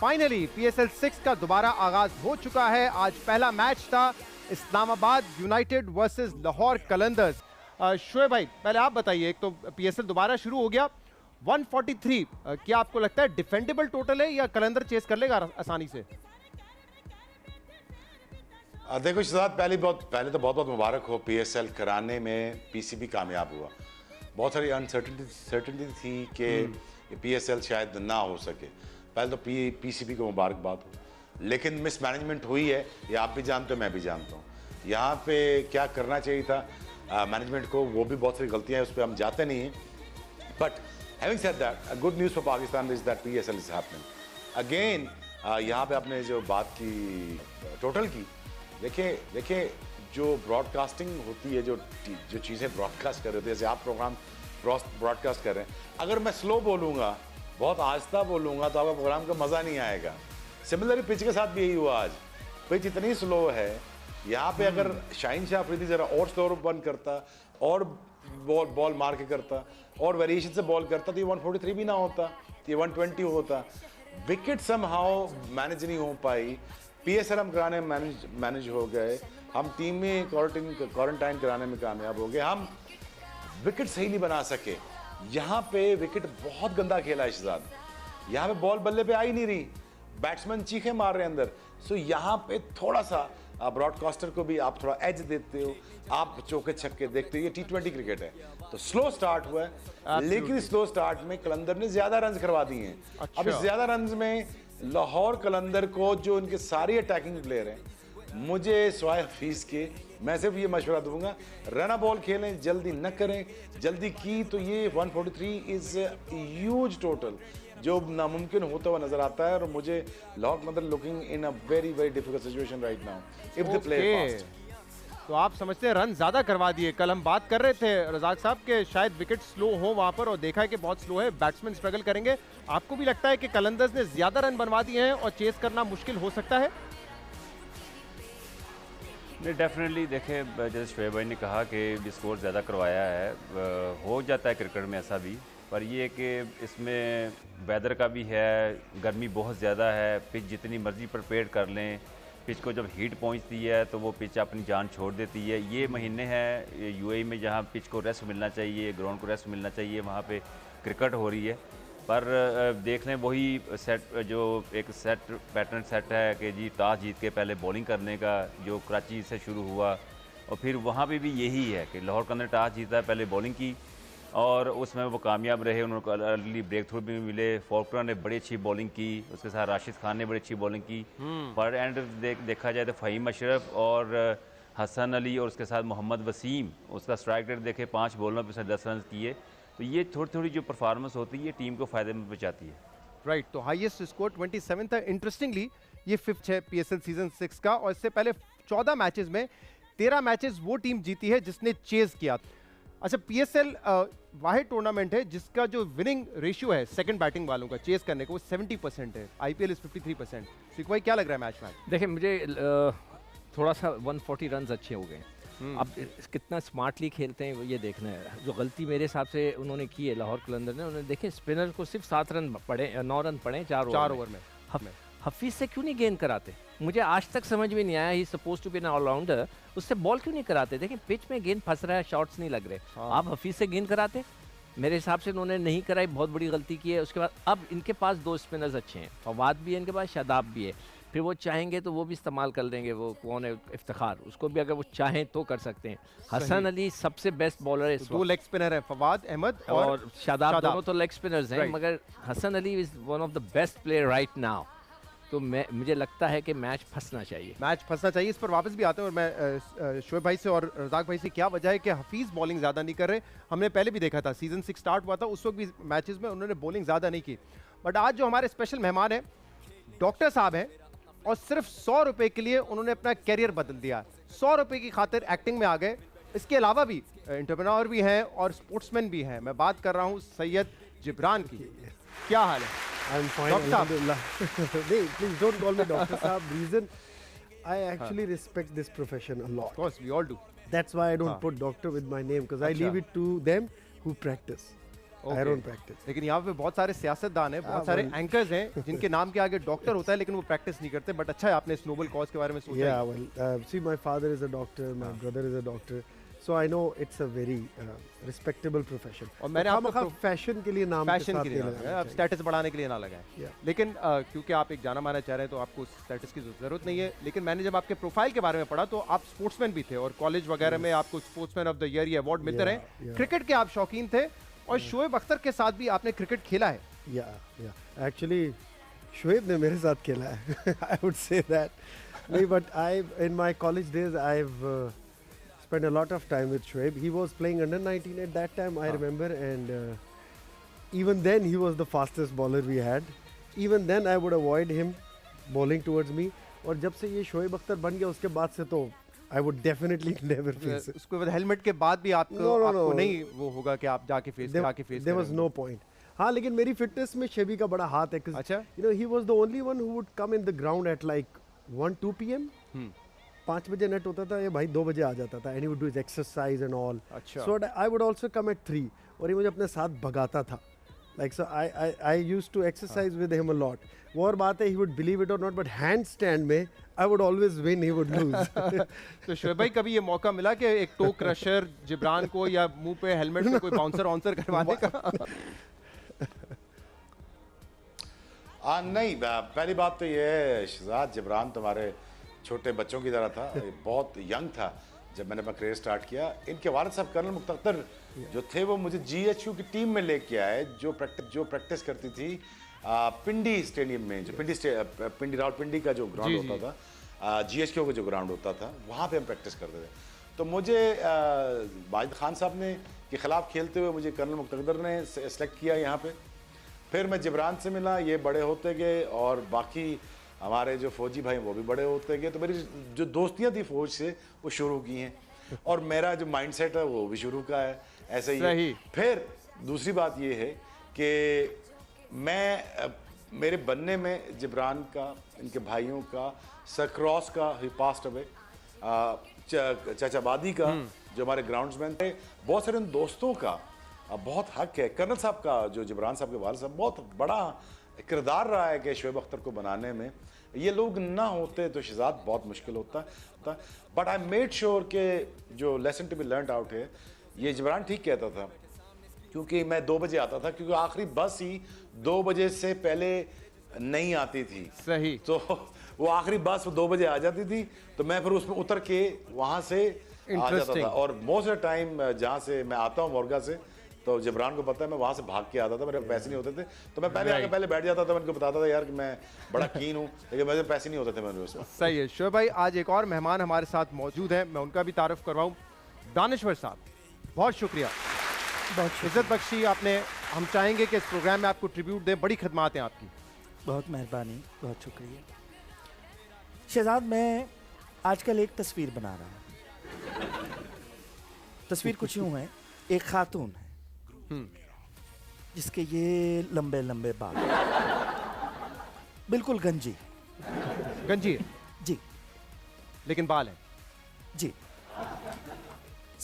Finally PSL 6 का दोबारा आगाज हो चुका है। आज पहला मैच था इस्लामाबाद यूनाइटेड वर्सेस लाहौर कलंदर्स। शोएब भाई, पहले आप बताइए, एक तो पीएसएल दोबारा शुरू हो गया 143, क्या आपको लगता है डिफेंडेबल टोटल है या कलंदर चेस कर लेगा आसानी से? देखो शहजाद, पहले तो बहुत बहुत मुबारक हो, पीएसएल कराने में पीसीबी कामयाब हुआ। बहुत सारी अनसर्टेनिटी थी कि पीएसएल शायद ना हो सके। पहले तो पीसीबी को मुबारकबाद हो, लेकिन मिसमैनेजमेंट हुई है, ये आप भी जानते हो, मैं भी जानता हूँ। यहाँ पे क्या करना चाहिए था मैनेजमेंट को, वो भी बहुत सारी गलतियाँ हैं, उस पर हम जाते नहीं हैं। But having said that, good news for Pakistan is that PSL is happening again. यहाँ पे आपने जो बात की टोटल की, देखिए जो ब्रॉडकास्टिंग होती है, जो चीज़ें ब्रॉडकास्ट कर रहे होते हैं, जैसे आप प्रोग्राम ब्रॉडकास्ट कर रहे हैं, अगर मैं स्लो बोलूँगा, बहुत आहिस्ता बोलूँगा, तो आपका प्रोग्राम का मज़ा नहीं आएगा। सिमिलरली पिच के साथ भी यही हुआ आज। पिच इतनी स्लो है, यहाँ पे अगर शाहीन शाह अफरीदी ज़रा और स्लो बंद करता और बॉल मार के करता और वेरिएशन से बॉल करता, तो ये 143 भी ना होता, तो ये 120 होता। विकेट समहाउ मैनेज नहीं हो पाई। पीएसएल हम कराने में मैनेज हो गए, हम टीम में क्वारंटाइन कराने में कामयाब हो गए, हम विकेट सही नहीं बना सके। यहाँ पे विकेट बहुत गंदा खेला है शहजाद, यहाँ पे बॉल बल्ले पे आ ही नहीं रही, बैट्समैन चीखे मार रहे हैं अंदर। सो यहाँ पे थोड़ा सा ब्रॉडकास्टर को भी आप थोड़ा एज देते हो, आप चौके छक्के देखते हो, ये T20 क्रिकेट है, तो स्लो स्टार्ट हुआ है। लेकिन स्लो स्टार्ट में कलंदर ने ज्यादा रन करवा दिए हैं। अब इस ज्यादा रन में लाहौर कलंदर को, जो इनके सारे अटैकिंग प्लेयर हैं, मुझे स्वाय हफीज के, मैं सिर्फ ये मशवरा दूंगा, रन बॉल खेलें, जल्दी न करें। जल्दी की तो ये 143 इज ह्यूज टोटल, जो नामुमकिन होता हुआ नजर आता है। और मुझे Lahore Qalandar looking in a very very difficult situation right now if they play fast. तो आप समझते हैं रन ज्यादा करवा दिए। कल हम बात कर रहे थे रजाक साहब के शायद विकेट स्लो हो वहां पर, और देखा है कि बहुत स्लो है, बैट्समैन स्ट्रगल करेंगे। आपको भी लगता है कि कलंदर्स ने ज्यादा रन बनवा दिए हैं और चेस करना मुश्किल हो सकता है? नहीं, डेफिनेटली देखें, जैसे शोएब भाई ने कहा कि स्कोर ज़्यादा करवाया है, हो जाता है क्रिकेट में ऐसा भी, पर ये कि इसमें वेदर का भी है, गर्मी बहुत ज़्यादा है, पिच जितनी मर्जी प्रिपेयर कर लें, पिच को जब हीट पहुंचती है तो वो पिच अपनी जान छोड़ देती है। ये महीने हैं यूएई में जहां पिच को रेस्ट मिलना चाहिए, ग्राउंड को रेस्ट मिलना चाहिए, वहां पे क्रिकेट हो रही है। पर देख लें वही सेट, जो एक सेट पैटर्न सेट है कि जी टॉस जीत के पहले बॉलिंग करने का, जो कराची से शुरू हुआ, और फिर वहाँ पे भी यही है कि लाहौर कलंदर टॉस जीता, पहले बॉलिंग की और उसमें वो कामयाब रहे, उनको अर्ली ब्रेक थ्रू भी मिले। फॉल्कनर ने बड़ी अच्छी बॉलिंग की, उसके साथ राशिद खान ने बड़ी अच्छी बॉलिंग की। पर एंड देखा जाए तो फ़हीम अशरफ और हसन अली और उसके साथ मोहम्मद वसीम, उसका स्ट्राइक रेट देखे 5 बॉलों पर 10 रन किए। तो ये थोड़ी थोड़ी जो परफॉर्मेंस होती है, ये टीम को फ़ायदे में पहुँचाती है। राइट, तो हाईएस्ट स्कोर 27 था। इंटरेस्टिंगली ये 5th है पीएसएल सीजन 6 का, और इससे पहले 14 मैचेस में 13 मैचेस वो टीम जीती है जिसने चेज किया। अच्छा, पीएसएल वाहिद टूर्नामेंट है जिसका जो विनिंग रेशियो है सेकंड बैटिंग वालों का चेस करने का, वो 70% है। IPL is 53%। सिख भाई, क्या लग रहा है मैच में? देखिए, मुझे थोड़ा सा 140 रन अच्छे हो गए। अब कितना स्मार्टली खेलते हैं वो ये देखना है। जो गलती मेरे हिसाब से उन्होंने की है लाहौर कलंदर ने, उन्होंने देखे स्पिनर को सिर्फ 7 रन पड़े, 9 रन पड़े 4 ओवर में। हफीज से क्यों नहीं गेंद कराते? मुझे आज तक समझ में नहीं आया। He suppose to be an allrounder, उससे बॉल क्यों नहीं कराते? देखिए पिच में गेंद फंस रहा है, शॉट्स नहीं लग रहे, आप हफीज से गेंद कराते? मेरे हिसाब से उन्होंने नहीं कराई, बहुत बड़ी गलती की है। उसके बाद अब इनके पास 2 स्पिनर्स अच्छे हैं, फवाद भी है इनके पास, शादाब भी है। फिर वो चाहेंगे तो वो भी इस्तेमाल कर देंगे। वो कौन है, इफ्तिखार, उसको भी अगर वो चाहें तो कर सकते हैं। हसन अली सबसे बेस्ट बॉलर है। 2 लेग स्पिनर है, फवाद अहमद और शादाब, दोनों तो लेग स्पिनर्स हैं, मगर Hasan Ali is one of the best player right now. तो मुझे लगता है कि मैच फंसना चाहिए। इस पर वापस भी आते हैं। और मैं शोएब भाई से और रजाक भाई से, क्या वजह है कि हफीज़ बॉलिंग ज़्यादा नहीं कर रहे? हमने पहले भी देखा था, सीजन 6 स्टार्ट हुआ था, उस वक्त भी मैचेस में उन्होंने बॉलिंग ज़्यादा नहीं की। बट आज जो हमारे स्पेशल मेहमान हैं, डॉक्टर साहब हैं, और सिर्फ 100 रुपये के लिए उन्होंने अपना कैरियर बदल दिया। 100 रुपये की खातिर एक्टिंग में आ गए। इसके अलावा भी एंटरप्रेन्योर भी हैं और स्पोर्ट्समैन भी हैं। मैं बात कर रहा हूँ सैयद जिब्रान की। क्या हाल है? I'm fine, alhamdulillah. Please don't call me Doctor Saab. Reason, I actually respect this profession a lot. Of course, we all do. That's why I don't put doctor with my name, because I leave it to them who practice. I don't practice. लेकिन यहाँ पे बहुत सारे सियासतदान हैं, बहुत सारे anchors हैं जिनके नाम के आगे डॉक्टर होता है लेकिन वो प्रैक्टिस नहीं करते. बट अच्छा है आपने इस नोबल कॉज के बारे में सोचा. Yeah, well, see, my father is a doctor, my brother is a doctor, so I know it's a very respectable profession. और मैंने आपको फैशन के लिए नाम के फैशन साथ के लिए नहीं ना लगाना लगाया, आप चाहिए. स्टेटस बढ़ाने के लिए ना लगाएं. Yeah. लेकिन क्योंकि आप एक जाना माना चाह रहे हैं तो आपको स्टेटस की जरूरत नहीं है. लेकिन मैंने जब आपके प्रोफाइल के बारे में पढ़ा तो आप स्पोर्ट्समैन भी थे और कॉलेज वगैरह में आपको स्पोर्ट्समैन ऑफ द ईयर ये अवार्ड मिलते Yeah, रहे. yeah. क्रिकेट के आप शौकीन थे और शोएब अख्तर के साथ भी आपने क्रिकेट खेला है. Yeah. Actually, शोएब ने मेरे साथ खेला है. I would say that. नहीं, but in my college days, I've spent a lot of time with Shoaib. He was playing under 19 at that time, I remember, and even then he was the fastest bowler we had. Even then I would avoid him bowling towards me. और जब से ये शोएब अख्तर बन गया उसके बाद से तो I would definitely never face it. उसके बाद हेलमेट के बाद भी आपको No. आपको नहीं वो होगा कि आप जाके face There was no point. हाँ, लेकिन मेरी फिटनेस में शेबी का बड़ा हाथ है. 'Cause, अच्छा. you know, he was the only one who would come in the ground at like 1-2 p.m. 5 बजे नेट होता था, ये भाई 2 बजे आ जाता था. And he would do his exercise and all. अच्छा. So I would also come at 3 और ये मुझे अपने साथ भगाता था. Like, so I used to exercise with him a lot. वो और बात है, he would believe it or not, but handstand में I would always win, he would lose. तो शोएब भाई कभी ये मौका मिला कि एक टो क्रशर जिब्रान को या मुंह पे हेलमेट पे कोई बाउंसर वाउंसर करवाने का? नहीं, पहली बात तो ये है, शहजाद जिब्रान तुम्हारे छोटे बच्चों की तरह था. ये बहुत यंग था जब मैंने अपना करियर स्टार्ट किया. इनके वालिद साहब कर्नल मुख्तर जो थे वो मुझे GHU की टीम में लेके आए जो प्रैक्टिस करती थी पिंडी स्टेडियम में, जो पिंडी रावलपिंडी का जो ग्राउंड होता था, GHQ का जो ग्राउंड होता था, वहाँ पे हम प्रैक्टिस करते थे. तो मुझे माजिद खान साहब ने के खिलाफ खेलते हुए मुझे कर्नल मुख्तर ने सेलेक्ट किया यहाँ पे. फिर मैं जिब्रान से मिला, ये बड़े होते गए और बाकी हमारे जो फौजी भाई वो भी बड़े होते गए. तो मेरी जो दोस्तियाँ थी फौज से वो शुरू की हैं और मेरा जो माइंडसेट है वो भी शुरू का है ऐसे ही. फिर दूसरी बात ये है कि मैं मेरे बनने में जिब्रान का, इनके भाइयों का, सरक्रॉस का, ही पास्ट अवे, चाचाबादी का जो हमारे ग्राउंड्समैन थे, बहुत सारे उन दोस्तों का बहुत हक है. कर्नल साहब का जो जिब्रान साहब के वालिद साहब बहुत बड़ा किरदार रहा है कि शोएब अख्तर को बनाने में. ये लोग ना होते तो शहजाद बहुत मुश्किल होता. बट आई मेड श्योर कि जो lesson to be learned out है, ये जिब्रान ठीक कहता था क्योंकि मैं 2 बजे आता था क्योंकि आखिरी बस ही 2 बजे से पहले नहीं आती थी. सही. तो वो आखिरी बस 2 बजे आ जाती थी तो मैं फिर उसमें उतर के वहाँ से आ जाता था. और मोस्ट ऑफ द टाइम जहाँ से मैं आता हूँ मोरगा से, तो जिब्रान को पता है मैं वहाँ से भाग के आता था. मेरे पैसे नहीं होते थे तो मैं पहले बैठ जाता था. मैं उनको बताता था यार कि मैं बड़ा कीन हूँ, लेकिन मेरे पैसे नहीं होते थे मेरे उसमें. सही है. शोएब भाई आज एक और मेहमान हमारे साथ मौजूद है, मैं उनका भी तारुफ करवाऊँ. दानिश्वर साहब, बहुत शुक्रिया, बहुत इज्जत बख्शी आपने. हम चाहेंगे कि इस प्रोग्राम में आपको ट्रिब्यूट दें, बड़ी खदमात हैं आपकी. बहुत मेहरबानी, बहुत शुक्रिया. शहजाद, मैं आजकल एक तस्वीर बना रहा हूँ. तस्वीर कुछ यूँ है, एक खातून है जिसके ये लंबे लंबे बाल, बिल्कुल गंजी है जी, लेकिन बाल है जी.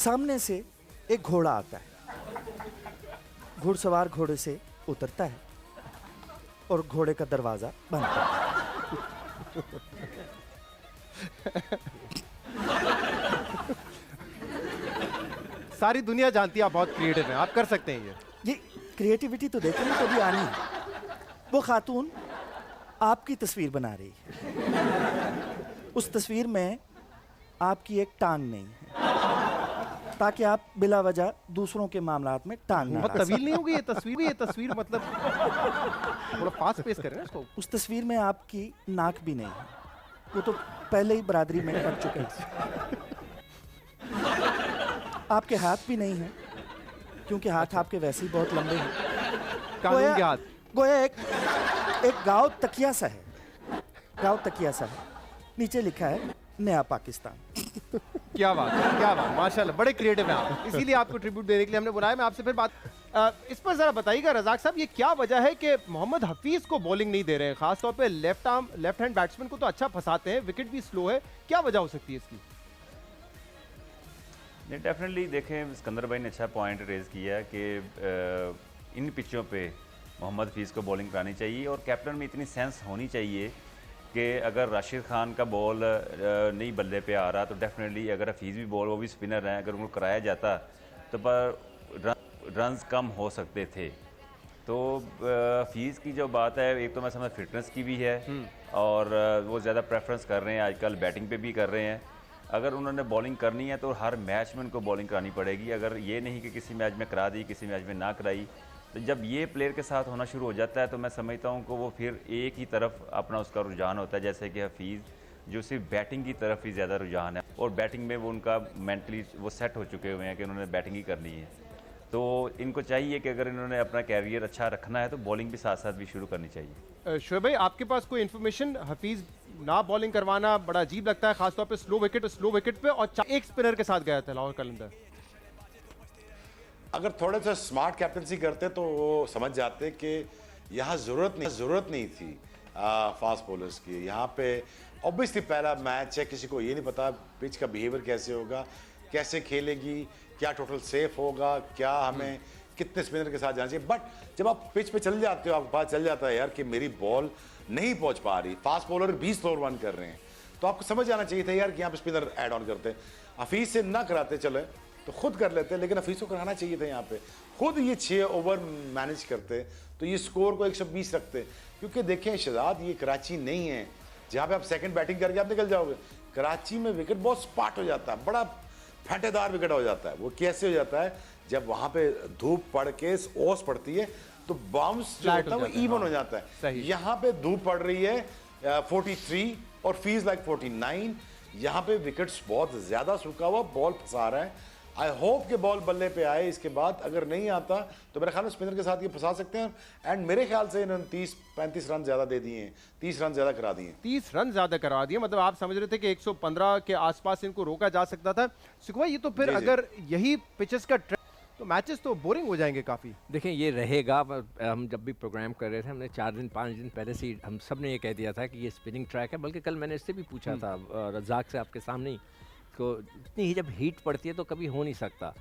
सामने से एक घोड़ा आता है, घुड़सवार घोड़े से उतरता है और घोड़े का दरवाजा बंद करता है. सारी दुनिया जानती है आप बहुत क्रिएटिव हैं, आप कर सकते हैं ये क्रिएटिविटी तो देखो ना कभी आनी. वो खातून आपकी तस्वीर बना रही है. उस तस्वीर में आपकी एक टांग नहीं है ताकि आप बिला वजह दूसरों के मामलात में टांग ना. बहुत तवील नहीं होगी ये तस्वीर मतलब थोड़ा पास पेश करें इसको. उस तस्वीर में आपकी नाक भी नहीं है, वो तो पहले ही बरादरी में कट चुके हैं. आपके हाथ भी नहीं है क्योंकि हाथ आपके वैसे ही बहुत लंबे हैं. कानून के हाथ. गोया एक गाँव तकिया सा है, गाँव तकिया सा है. नीचे लिखा है नया पाकिस्तान. क्या बात, माशाल्लाह, बड़े क्रिएटिव हैं आप, इसीलिए आपको ट्रिब्यूट देने के लिए हमने बुलाया. मैं आपसे फिर बात इस पर जरा बताइएगा रज़ाक साहब, ये क्या वजह है कि मोहम्मद हफीज को बॉलिंग नहीं दे रहे हैं, खासतौर पे लेफ्ट हैंड बैट्समैन को तो अच्छा फंसाते हैं, विकेट भी स्लो है, क्या वजह हो सकती है इसकी? नहीं, डेफिनेटली देखें, सिकंदर भाई ने अच्छा पॉइंट रेज किया कि इन पिचों पे मोहम्मद हफीज़ को बॉलिंग करानी चाहिए और कैप्टन में इतनी सेंस होनी चाहिए कि अगर राशिद खान का बॉल नहीं बल्ले पे आ रहा तो डेफिनेटली अगर हफीज़ भी बॉल, वो भी स्पिनर हैं, अगर उनको कराया जाता तो पर रन्स कम हो सकते थे। तो हफीज़ की जो बात है, एक तो मैं समझ फिटनेस की भी है और वो ज़्यादा प्रेफरेंस कर रहे हैं आजकल, बैटिंग पे भी कर रहे हैं। अगर उन्होंने बॉलिंग करनी है तो हर मैच में उनको बॉलिंग करानी पड़ेगी। अगर ये नहीं कि किसी मैच में करा दी, किसी मैच में ना कराई, तो जब ये प्लेयर के साथ होना शुरू हो जाता है तो मैं समझता हूँ कि वो फिर एक ही तरफ अपना उसका रुझान होता है, जैसे कि हफीज़ जो सिर्फ बैटिंग की तरफ ही ज़्यादा रुझान है और बैटिंग में वो उनका मेंटली वो सेट हो चुके हुए हैं कि उन्होंने बैटिंग ही करनी है। तो इनको चाहिए कि अगर इन्होंने अपना कैरियर अच्छा रखना है तो बॉलिंग भी साथ साथ भी शुरू करनी चाहिए। शोएब भाई, आपके पास कोई इन्फॉर्मेशन, हफीज ना बॉलिंग करवाना बड़ा अजीब लगता है, खासतौर पे स्लो विकेट पे, और एक स्पिनर के साथ गया था लाहौर कलंदर। अगर थोड़े से स्मार्ट कैप्टनसी करते तो वो समझ जाते कि यहाँ ज़रूरत नहीं थी फास्ट बॉलर्स की। यहाँ पे ऑब्वियसली पहला मैच है, किसी को ये नहीं पता पिच का बिहेवियर कैसे होगा, कैसे खेलेगी, क्या टोटल सेफ होगा, क्या हमें कितने स्पिनर के साथ जाना चाहिए। बट जब आप पिच पे चल जाते हो, आपको पता चल जाता है यार कि मेरी बॉल नहीं पहुंच पा रही, फास्ट बॉलर भी स्लो रन कर रहे हैं, तो आपको समझ जाना चाहिए था यार कि यहाँ पे स्पिनर ऐड ऑन करते हैं। हफीज़ से ना कराते चले तो खुद कर लेते, लेकिन हफीज़ को कराना चाहिए था। यहाँ पे खुद ये 6 ओवर मैनेज करते तो ये स्कोर को 120 रखते। क्योंकि देखें शहजाद, ये कराची नहीं है जहाँ पे आप सेकंड बैटिंग करके आप निकल जाओगे। कराची में विकेट बहुत स्पाट हो जाता है, बड़ा फटेदार विकेट हो जाता है। वो कैसे हो जाता है, जब वहाँ पे धूप पड़ के ओस पड़ती है तो बाउंस जो होता है वो इवन हो जाता है। यहाँ पे धूप पड़ रही है 43 और फीज लाइक 49, यहाँ पे विकेट्स बहुत ज्यादा सूखा हुआ, बॉल फंसा रहा है। आई होप कि बॉल बल्ले पे आए इसके बाद, अगर नहीं आता तो मेरे ख्याल में स्पिनर के साथ ये फंसा सकते हैं। एंड मेरे ख्याल से इन्होंने 30-35 रन ज्यादा दे दिए हैं, 30 रन ज्यादा करा दिए। 30 रन ज्यादा करा दिए, मतलब आप समझ रहे थे कि 115 के आसपास इनको रोका जा सकता था। सुखवा, ये तो फिर अगर यही पिचेस का ट्रेंड तो मैचेस तो बोरिंग हो जाएंगे काफ़ी। देखें ये रहेगा, हम जब भी प्रोग्राम कर रहे थे हमने 4-5 दिन पहले से ही हम सब ने ये कह दिया था कि ये स्पिनिंग ट्रैक है। बल्कि कल मैंने इससे भी पूछा था रज़ाक से आपके सामने ही, को इतनी ही जब हीट पड़ती है तो कभी हो नहीं सकता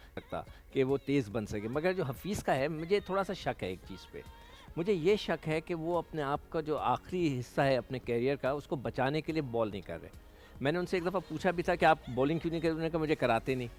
कि वो तेज़ बन सके। मगर जो हफीज़ का है, मुझे थोड़ा सा शक है एक चीज़ पे। मुझे ये शक है कि वो अपने आप का जो आखिरी हिस्सा है अपने कैरियर का, उसको बचाने के लिए बॉल नहीं कर रहे। मैंने उनसे एक दफ़ा पूछा भी था कि आप बॉलिंग क्यों नहीं कर रहे, उन्होंने कहा मुझे कराते नहीं।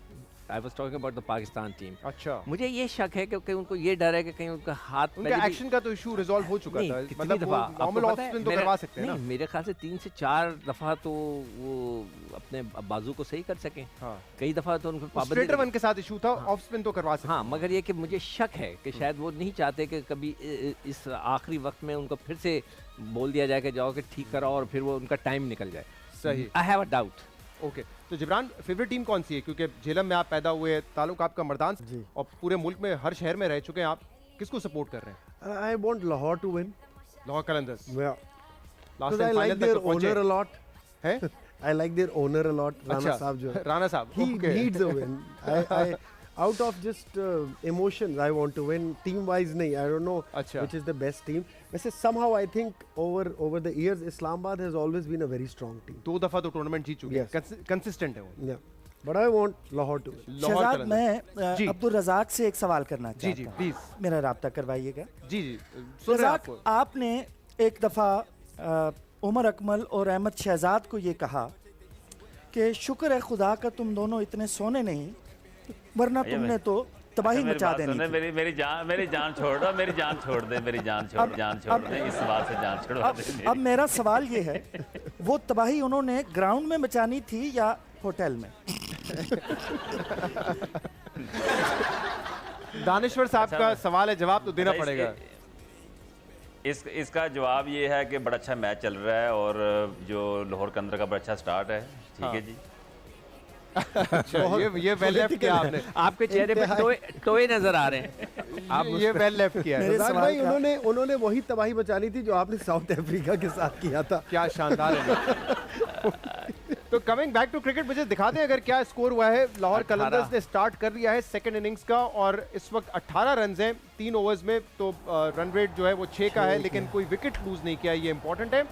I was talking about the Pakistan team. अच्छा, मुझे ये शक है कि उनको ये डर है कि कहीं उनका हाथ, उनका एक्शन का तो इशू रिजॉल्व हो चुका था, मतलब वो नॉर्मल ऑफ स्पिन तो करवा सकते हैं ना। मेरे ख्याल से 3 से 4 दफ़ा तो वो अपने बाजू को सही कर सकें। हाँ। कई दफ़ा तो उनको स्ट्रेट वन के साथ इशू था, ऑफ स्पिन तो करवा सकते। हाँ, मगर ये कि मुझे शक है कि शायद वो नहीं चाहते कि कभी इस आखिरी वक्त में उनको फिर से बोल दिया जाए कि जाओ कि ठीक कराओ और फिर वो उनका टाइम निकल जाए। सही, I have a doubt. Okay, तो जिब्रान, फेवरेट टीम कौन सी है? क्योंकि झेलम में आप पैदा हुए, ताल्लुक आपका मर्दान जी, और पूरे मुल्क में हर शहर में रह चुके हैं आप, किसको सपोर्ट कर रहे हैं? I want Lahore to win. Lahore Qalandars Yeah. Last Because I time like final तक their तो पहुंचे owner a lot. हैं। I like their owner a lot. Rana Saab jo hai. Rana साहब, He okay. needs a win. Out of just emotions, I want to win. Team-wise, nahi. I don't know अच्छा। which is the best team. वैसे somehow I think over the years, Islamabad has always been a very strong team. 2 दफा तो tournament जीत चुके हैं, Yes. Consistent है वो। Yeah. But I want Lahore to win. Lahore Shahzad, Qalandars. मैं जी। अब्दुल रज़ाक से एक सवाल करना जी चाहता जी हूँ। प्लीज। मेरा राब्ता करवाइएगा। जी जी, सुन रहे हैं रज़ाक, आपको। आपने एक दफ़ा उमर अकमल और अहमद शहजाद को ये कहा कि शुक्र है खुदा का तुम दोनों इतने सोने नहीं, वरना तुमने तो तबाही मचा देनी थी। मेरी जान छोड़ दो, मेरी जान छोड़ दे, मेरी जान छोड़ दे, इस बात से जान छोड़वा दे। अब मेरा सवाल ये है, वो तबाही उन्होंने ग्राउंड में मचानी थी या होटल में? दानिश्वर साहब का सवाल है, जवाब तो देना पड़ेगा। इसका जवाब ये है कि बड़ा अच्छा मैच चल रहा है और जो लाहौर के अंदर का बड़ा अच्छा स्टार्ट है। ठीक है जी। अच्छा, ये वेल लेफ्ट किया आपने, आपके चेहरे पे टोए नजर आ रहे हैं। आप ये वेल लेफ्ट किया है। मेरे रज़ाक सवाल भाई, का- उन्होंने वही तबाही मचानी थी जो आपने साउथ अफ्रीका के साथ किया था। क्या शानदार है। तो कमिंग बैक टू क्रिकेट, मुझे दिखा दें अगर क्या स्कोर हुआ है। लाहौर कलंदर्स ने स्टार्ट कर लिया है सेकंड इनिंग्स का और इस वक्त 18 रन हैं 3 ओवर्स में, तो रन रेट जो है वो 6 का है, लेकिन कोई विकेट लूज नहीं किया, ये इंपॉर्टेंट है।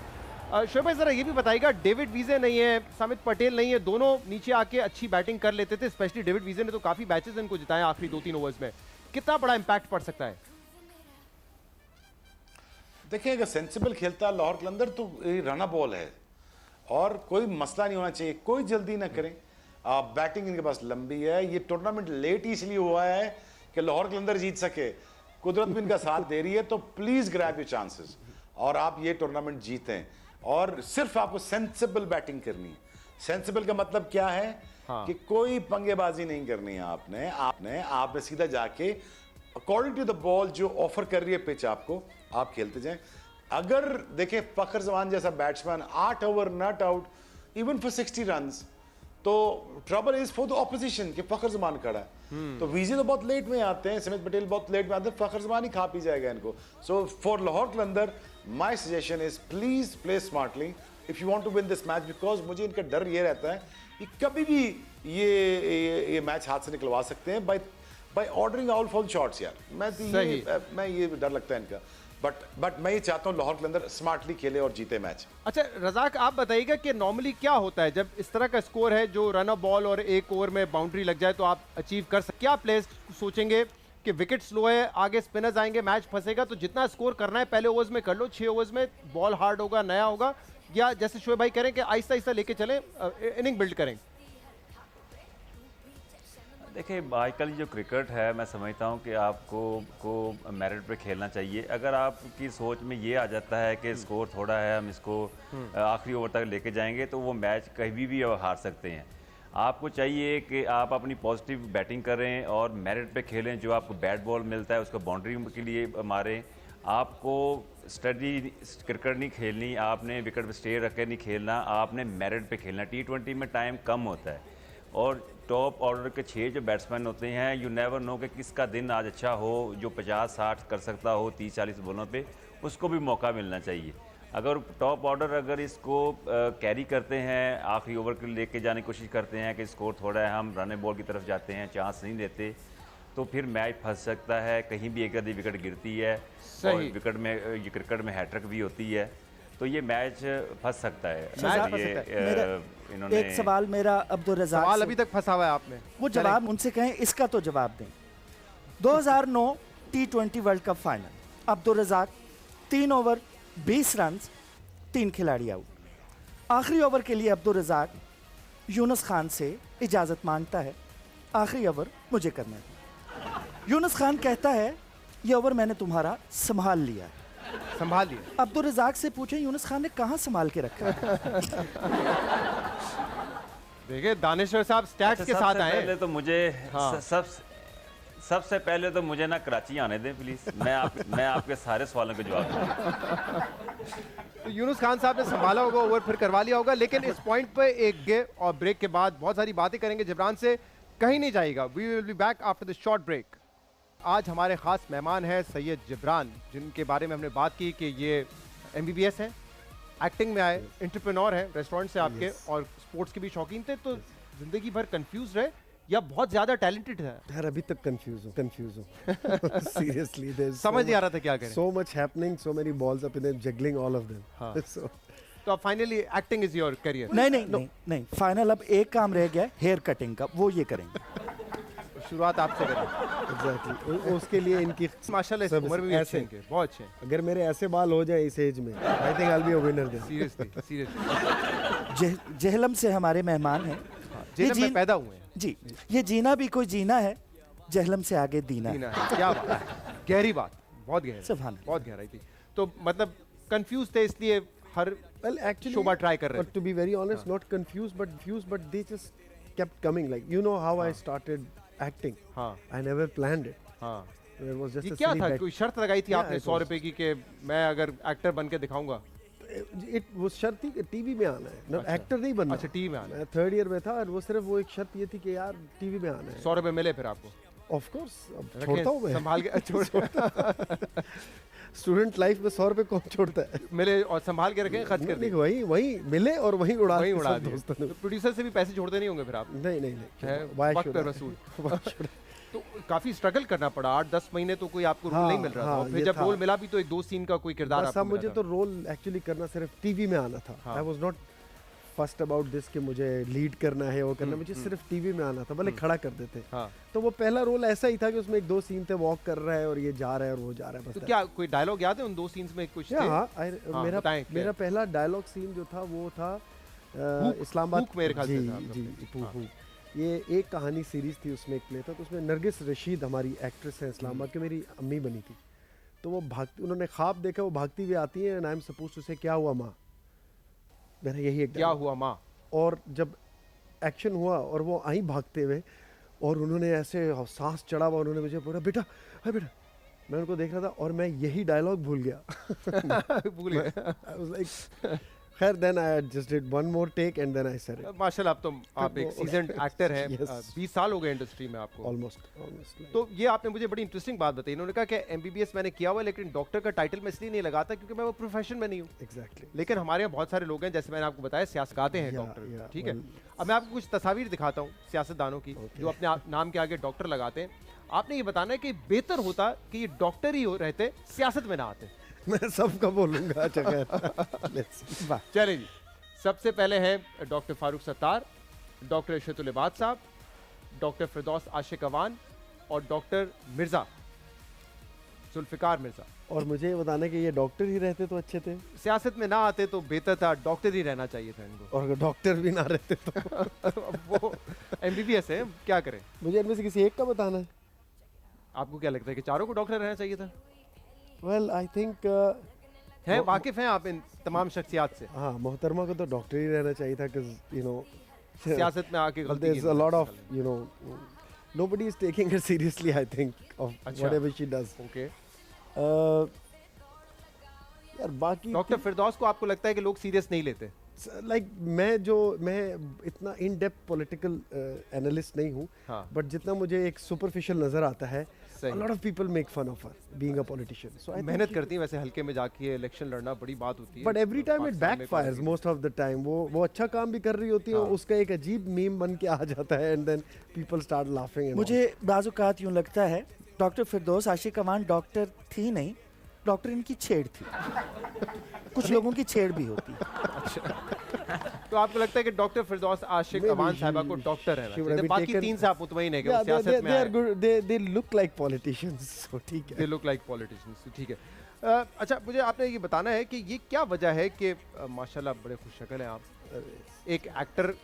शोएब भाई, जरा ये भी बताइएगा, डेविड वीजे नहीं है, सामित पटेल नहीं है, दोनों नीचे आके अच्छी बैटिंग कर लेते थे, स्पेशली डेविड वीजे ने तो काफी मैचेस इनको जिताए आखिरी 2-3 ओवर्स में, कितना बड़ा इंपैक्ट पड़ सकता है? देखिए अगर सेंसिबल खेलता है लाहौर कलंदर तो ये रना बॉल है और कोई मसला नहीं होना चाहिए, कोई जल्दी ना करें। बैटिंग इनके पास लंबी है, ये टूर्नामेंट लेट ही इसलिए हुआ है कि लाहौर कलंदर जीत सके, कुदरत भी इनका साथ दे रही है, तो प्लीज ग्रैब योर चांसेस और आप ये टूर्नामेंट जीतें। और सिर्फ आपको सेंसिबल बैटिंग करनी है। सेंसिबल का मतलब क्या है? हाँ। कि कोई पंगेबाजी नहीं करनी है आपने सीधा जाके अकॉर्डिंग टू द बॉल जो ऑफर कर रही है पिच आपको, आप खेलते जाएं। अगर देखें फखर जमान जैसा बैट्समैन 8 over not out even for 60 runs, तो trouble is for the opposition कि फखर जमान खड़ा है। तो वीजे तो बहुत लेट में आते हैं, स्मिथ पटेल बहुत लेट में आते हैं, फखर जमान ही खा पी जाएगा इनको। So for Lahore Qalandar my suggestion is please play smartly if you want to win this match, because मुझे इनका डर ये रहता है कि कभी भी ये मैच हाथ से निकलवा सकते हैं by ordering out fall shots. यार मैं ये डर लगता है इनका, बट मैं ये चाहता हूँ लाहौर कलंदर स्मार्टली खेले और जीते मैच। अच्छा रज़ाक, आप बताइएगा कि नॉर्मली क्या होता है जब इस तरह का स्कोर है जो रन अप बॉल और एक ओवर में बाउंड्री लग जाए तो आप अचीव कर सकते, क्या प्लेयर्स सोचेंगे कि विकेट स्लो है, आगे स्पिनर्स आएंगे, मैच फंसेगा, तो जितना स्कोर करना है पहले ओवर्स में कर लो, 6 ओवर्स में बॉल हार्ड होगा, नया होगा, या जैसे शोएब भाई करें कि आहिस्ता आहिस्ता लेके चलें, इनिंग बिल्ड करें? देखिए आजकल जो क्रिकेट है मैं समझता हूँ कि आपको मेरिट पे खेलना चाहिए। अगर आपकी सोच में ये आ जाता है कि स्कोर थोड़ा है, हम इसको आखिरी ओवर तक लेके जाएंगे, तो वो मैच कभी भी हार सकते हैं। आपको चाहिए कि आप अपनी पॉजिटिव बैटिंग करें और मेरिट पे खेलें, जो आपको बैट बॉल मिलता है उसको बाउंड्री के लिए मारें। आपको स्टडी क्रिकेट नहीं खेलनी, आपने विकेट पे स्टे रख के नहीं खेलना, आपने मेरिट पे खेलना। T20 में टाइम कम होता है और टॉप ऑर्डर के 6 जो बैट्समैन होते हैं, यू नेवर नो कि किसका दिन आज अच्छा हो, जो 50-60 कर सकता हो 30-40 बॉलों पे, उसको भी मौका मिलना चाहिए। अगर टॉप ऑर्डर अगर इसको कैरी करते हैं, आखिरी ओवर के लेके जाने की कोशिश करते हैं कि स्कोर थोड़ा है, हम रन बॉल की तरफ जाते हैं, चांस नहीं देते, तो फिर मैच फंस सकता है। कहीं भी एक आधी विकेट गिरती है और विकेट में ये क्रिकेट में हैट्रिक भी होती है, तो ये मैच फंस सकता है। इन्होंने एक सवाल मेरा अब्दुल रज़ाक सवाल अभी तक फंसा हुआ है आप में, वो जवाब उनसे कहें, इसका तो जवाब दें। 2009 T20 world cup final, Abdul Razzaq 3 over 20 run, 3 खिलाड़ी आउट। आखिरी ओवर के लिए अब्दुल रज़ाक यूनुस खान से इजाज़त मांगता है, आखिरी ओवर मुझे करना है। यूनुस खान कहता है ये ओवर मैंने तुम्हारा संभाल लिया है। संभाल लिया। अब्दुल रज़ाक से पूछे यूनुस खान ने कहाँ संभाल के रखा है? देखिए दानिश्वर साहब स्टैट्स के साथ आए। पहले तो मुझे सबसे पहले तो मुझे ना कराची आने दें प्लीज, मैं आपके सारे सवालों के जवाब दूंगा। तो यूनुस खान साहब ने संभाला होगा, ओवर फिर करवा लिया होगा, लेकिन इस पॉइंट पे एक गे और ब्रेक के बाद बहुत सारी बातें करेंगे जिब्रान से, कहीं नहीं जाएगा। We will be back after the short break. आज हमारे खास मेहमान हैं सैयद जिब्रान, जिनके बारे में हमने बात की कि ये MBBS हैं, एक्टिंग में आए, एंटरप्रेन्योर हैं, रेस्टोरेंट से आपके और स्पोर्ट्स के भी शौकीन थे, तो जिंदगी भर कंफ्यूज रहे या बहुत ज्यादा टैलेंटेड है? यार अभी तक कंफ्यूज हूँ सीरियसली, समझ नहीं आ रहा था क्या करें। so much happening, so many balls up in there, juggling all of them. हाँ। so तो अब finally acting is your career? नहीं, फाइनल अब एक काम रह गया, हेयर कटिंग का, वो ये करेंगे। शुरुआत आपसे करें। एग्जैक्टली, उसके लिए इनकी माशाल्लाह इस उम्र में भी अच्छे हैं, बहुत अच्छे हैं। अगर मेरे ऐसे बाल हो जाए इस एज में, I think I will be a winner then. Seriously Jhelum से हमारे मेहमान हैं, जेहलम में पैदा हुए हैं जी। ये जीना भी कोई जीना है, जेहलम से आगे दीना है। क्या बात है, गहरी बात, बहुत गहरी, सुभान बहुत गहराई थी। तो मतलब कंफ्यूज थे इसलिए हर शोबा ट्राई कर रहे थे। But to be very honest, not confused, but they just kept coming. Like, you know how I started acting. हाँ। I never planned it. हाँ। It was just ये a क्या silly था, bet. कोई शर्त लगाई थी आपने it 100 रुपए की कि मैं अगर एक्टर बन के दिखाऊंगा? It was शर्त थी कि टीवी में आना है, ना एक्टर नहीं बनना। अच्छा, टीवी में आना है। मैं 3rd ईयर में था और वो सिर्फ वो एक शर्त ये थी कि यार टीवी में आना है। 100 रुपए मिले फिर आपको? Of course, अब छोड़ता हूँ मैं। संभाल के छोड़ स्टूडेंट लाइफ में 100 रुपए कौन छोड़ता है? मिले और संभाल के रखें, खर्च कर नहीं, दिए। वही मिले और वहीं उड़ा दिए। दोस्तों ने। तो प्रोड्यूसर से भी पैसे छोड़ते नहीं होंगे फिर आप? नहीं वक्त पे वसूल। तो काफी स्ट्रगल करना पड़ा, 8-10 महीने तो कोई आपको रोल नहीं मिल रहा था, और फिर जब रोल मिला भी तो 1-2 सीन का कोई किरदार आपको मिला मुझे तो रोल एक्चुअली करना सिर्फ टीवी में आना था। I was not first about this कि मुझे लीड करना है, वो करना, मुझे सिर्फ टीवी में आना था, भले खड़ा कर देते। हाँ। तो वो पहला रोल ऐसा ही था कि उसमें 1-2 सीन थे, वॉक कर रहा है और ये जा रहा है और वो जा रहा है, बस। तो क्या कोई डायलॉग याद है उन 2 सीन्स में कुछ थे? हाँ, बताएं, मेरा पहला डायलॉग सीन जो था वो था इस्लामाबाद। मेरे ख्याल से जी था जी, हाँ। भूख। ये एक कहानी सीरीज थी, उसमें एक प्ले था, तो उसमें नरगिस रशीद हमारी एक्ट्रेस है इस्लामाबाद की, मेरी अम्मी बनी थी। तो वो भागती, उन्होंने ख्वाब देखा, वो भागती हुई आती है and I am supposed to say क्या हुआ माँ, मेरा यही एक क्या हुआ माँ। और जब एक्शन हुआ और वो आई भागते हुए और उन्होंने ऐसे सांस चढ़ा हुआ, उन्होंने मुझे बोला बेटा, हाय बेटा, मैं उनको देख रहा था और मैं यही डायलॉग भूल गया। भूल गए। I was like, खैर then I just did one more take and then I said it. माशाल्लाह, आप एक सीजन्ड एक्टर हैं। Yes. 20 साल हो गए इंडस्ट्री में आपको। ऑलमोस्ट। तो ये आपने मुझे बड़ी इंटरेस्टिंग बात बताई। इन्होंने कहा कि एमबीबीएस मैंने किया हुआ है, लेकिन डॉक्टर का टाइटल मैं इसलिए नहीं लगाता क्योंकि मैं वो प्रोफेशन में नहीं हूँ। एग्जैक्टली। लेकिन हमारे यहाँ बहुत सारे लोग हैं, जैसे मैंने आपको बताया, सियासतगाते हैं Yeah, डॉक्टर, yeah, ठीक है। well- अब मैं आपको कुछ तस्वीर दिखाता हूँ सियासतदानों की, जो अपने नाम के आगे डॉक्टर लगाते हैं। आपने ये बताना है कि बेहतर होता कि ये डॉक्टर ही हो रहते, सियासत में ना आते। मैं सबका बोलूंगा। अच्छा खैर। चलिए जी, सबसे पहले है डॉक्टर फारूक सत्तार, डॉक्टर इशरतुल इबाद साहब, डॉक्टर फिरदौस आशिक अवान और डॉक्टर मिर्जा जुल्फिकार मिर्जा। और मुझे ये बताना कि ये डॉक्टर ही रहते तो अच्छे थे, सियासत में ना आते तो बेहतर था, डॉक्टर ही रहना चाहिए था इनको। और अगर डॉक्टर भी ना रहते तो अब वो एमबीबीएस है, क्या करें। मुझे इनमें से किसी एक का बताना है। आपको क्या लगता है कि चारों को डॉक्टर रहना चाहिए था? वेल आई थिंक हैं, वाकिफ हैं आप इन तमाम शख्सियात से? हाँ, मोहतरमा को तो डॉक्टर ही रहना चाहिए था, यू नो सियासत में आके गलती there's a lot of, you know, nobody is taking her seriously, I think, of अच्छा। whatever she does. ओके। यार बाकी डॉक्टर फिरदौस को आपको लगता है कि लोग सीरियस नहीं लेते? लाइक मैं इतना इन डेप्थ पॉलिटिकल एनालिस्ट नहीं हूँ, हाँ। बट जितना मुझे एक सुपरफिशियल नजर आता है, सही। a lot of people make fun of her being a politician. So I think मेहनत करती हैं वैसे, हल्के में जाके इलेक्शन लड़ना बड़ी बात होती है। but every time it Pakistan में backfires most of the time. वो अच्छा काम भी कर रही होती है, हाँ। उसका एक अजीब मीम बन के आ जाता है and then people start laughing. and all. मुझे बाज़-औक़ात यूँ लगता है डॉक्टर फिरदौस आशिक अवान डॉक्टर थी नहीं, डॉक्टर इनकी छेड़ थी। कुछ लोगों की छेड़ भी होती है। तो आपको लगता है कि doctor Firdous Ashiq Maybe Awan she- साहिबा को डॉक्टर रहना she would चाहिए? have बाकी taken- 3 से आप मुतमईन है कि वो Yeah, सियासत में they are आए? good. They look like politicians. So ठीक है. They look like politicians, ठीक है। अच्छा, मुझे आपने ये बताना है कि ये क्या वजह है कि माशाल्लाह बड़े खुशशक्ल हैं आप। एक एक्टर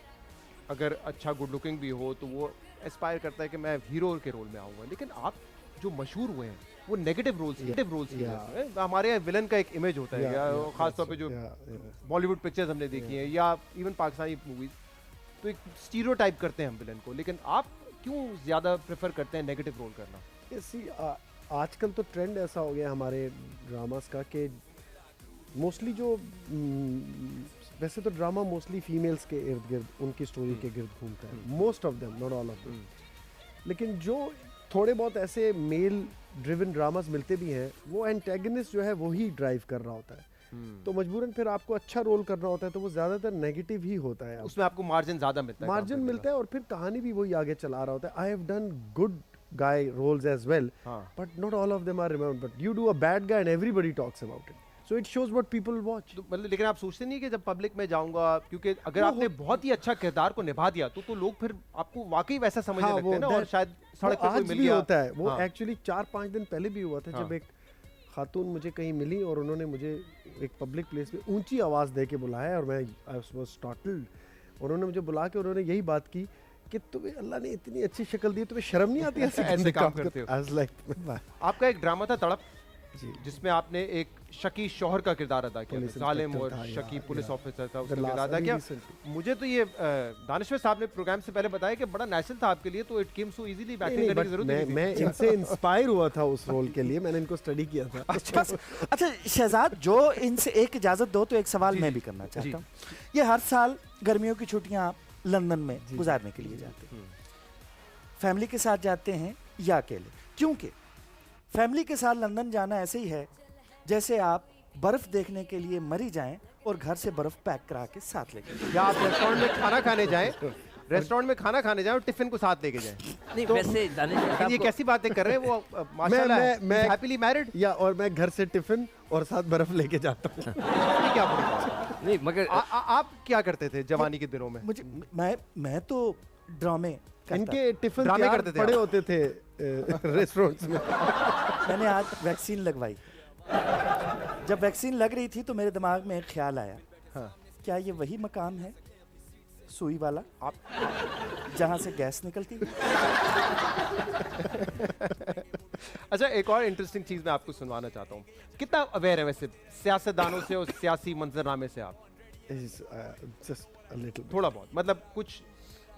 अगर अच्छा गुड लुकिंग भी हो तो वो एस्पायर करता है कि मैं हीरो के रोल में आऊँगा, लेकिन आप जो मशहूर हुए हैं वो नेगेटिव रोल्स की Yeah. हमारे यहाँ विलन का एक इमेज होता है, Yeah, या yeah, खास तौर पे जो yeah. बॉलीवुड पिक्चर्स हमने देखी हैं या इवन पाकिस्तानी मूवीज, तो एक स्टीरियोटाइप करते हैं हम विलन को, लेकिन आप क्यों ज़्यादा प्रेफर करते हैं नेगेटिव रोल करना? See, आजकल तो ट्रेंड ऐसा हो गया हमारे ड्रामास का कि मोस्टली जो वैसे तो ड्रामा मोस्टली फीमेल्स के इर्द गिर्द, उनकी स्टोरी के गिर्द घूमता है, most of them, not all of them. लेकिन जो थोड़े बहुत ऐसे मेल ड्रिवन ड्रामास मिलते भी हैं, वो एंटेगनिस्ट जो है वही ड्राइव कर रहा होता है, तो मजबूरन फिर आपको अच्छा रोल करना होता है, तो वो ज़्यादातर नेगेटिव ही होता है। उसमें आपको मार्जिन ज़्यादा मिलता है, मार्जिन मिलता है और फिर कहानी भी वही आगे चला रहा होता है। I have done good guy roles as well, but not all of them are remembered. But you do a bad guy and everybody talks about it. So it shows what people watch. तो मतलब लेकिन आप सोचते नहीं कि जब public में जाऊंगा, क्योंकि अगर आपने बहुत ही अच्छा किरदार को निभा दिया तो लोग फिर आपको वाकई वैसा समझने लगते हैं ना, और शायद सड़क पे कोई आज मिल भी गया होता है वो। हाँ। एक्चुअली 4-5 दिन पहले भी हुआ था, जब एक खातून मुझे कहीं मिली और उन्होंने मुझे एक पब्लिक प्लेस पे ऊंची आवाज़ दे के बुलाया और मैं आई वाज स्टार्टल्ड। उन्होंने मुझे बुला के उन्होंने यही बात की कि तुम्हें अल्लाह ने इतनी अच्छी शक्ल दी, तुम्हें शर्म नहीं आती ऐसे काम करते हो? I was like, आपका एक ड्रामा था तड़प, जी, जिसमें आपने एक शकी शौहर का किरदार अदा किया, पुलिस जालिम इंस्पेक्टर और था, शकी या, पुलिस या। ऑफिसर था, The उसका last, किरदार अदा अभी किया। recently। मुझे तो ये दानिश्वर साहब ने प्रोग्राम से पहले बताया कि बड़ा नेचुरल था आपके लिए, तो it came so easily, batting करने की जरूरत नहीं थी। मैं इनसे इंस्पायर हुआ था उस रोल के लिए, मैंने इनको स्टडी किया था। अच्छा शहजाद, जो इनसे एक इजाज़त दो तो एक सवाल मैं भी करना चाहता हूँ। ये हर साल गर्मियों की छुट्टियाँ आप लंदन में गुजारने के लिए जाते हैं, फैमिली के साथ जाते हैं या अकेले? क्योंकि फैमिली के साथ लंदन जाना ऐसे ही है जैसे आप बर्फ देखने के लिए मरी जाएं और घर से बर्फ पैक करा के साथ लेके जाएं। या आप रेस्टोरेंट में खाना खाने जाएं, रेस्टोरेंट में खाना खाने जाएं और टिफिन को साथ लेके जाएं। नहीं वैसे ये कैसी बातें कर रहे हैं वो? माशाल्लाह, मैं हैप्पीली मैरिड। या और मैं घर से टिफिन और साथ बर्फ लेके जाता हूँ। क्या बोल रहे हैं? नहीं मगर आप क्या करते थे जवानी के दिनों में? मुझे मैं तो ड्रामे करता इनके टिफिन ड्रामे तैयार करते थे पड़े आप? होते थे रेस्टोरेंट्स में। मैंने आज वैक्सीन लगवाई। जब वैक्सीन लग रही थी तो मेरे दिमाग में एक ख्याल आया, हाँ। क्या ये वही मकाम है सुई वाला आप जहाँ से गैस निकलती? अच्छा, एक और इंटरेस्टिंग चीज मैं आपको सुनवाना चाहता हूँ। कितना अवेयर है वैसे सियासतदानों से और सियासी मंजरनामे से आप? Just a little bit. थोड़ा बहुत, मतलब कुछ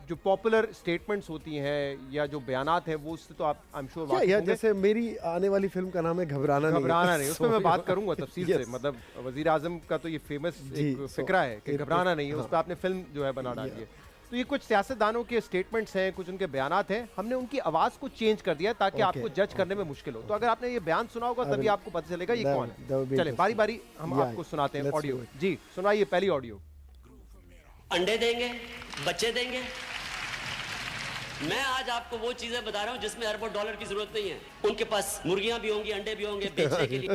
जो पॉपुलर स्टेटमेंट्स होती हैं या जो बयानात हैं वो उससे तो आप आई एम श्योर क्या यार, जैसे मेरी आने वाली फिल्म का नाम है घबराना नहीं। घबराना नहीं, उसमें मैं बात करूंगा तफसील से। Yes. मतलब वजीर आजम का तो ये फेमस जी, एक so फिक्रा है कि घबराना नहीं है, हाँ। उस पर आपने फिल्म जो है बना डाली है। तो ये कुछ सियासतदानों के स्टेटमेंट्स हैं, कुछ उनके बयानात हैं, हमने उनकी आवाज़ को चेंज कर दिया ताकि Okay, आपको जज करने में मुश्किल हो। तो अगर आपने ये बयान सुना होगा तभी आपको पता चलेगा ये that- कौन that would है। be चले बारी बारी हम Yeah, आपको सुनाते हैं let's ऑडियो। do it. जी सुनाइए पहली ऑडियो। अंडे देंगे, बच्चे देंगे। मैं आज आपको वो चीजें बता रहा हूँ जिसमें अरबों डॉलर की जरूरत नहीं है। उनके पास मुर्गियां भी होंगी, अंडे भी होंगे बेचने के लिए।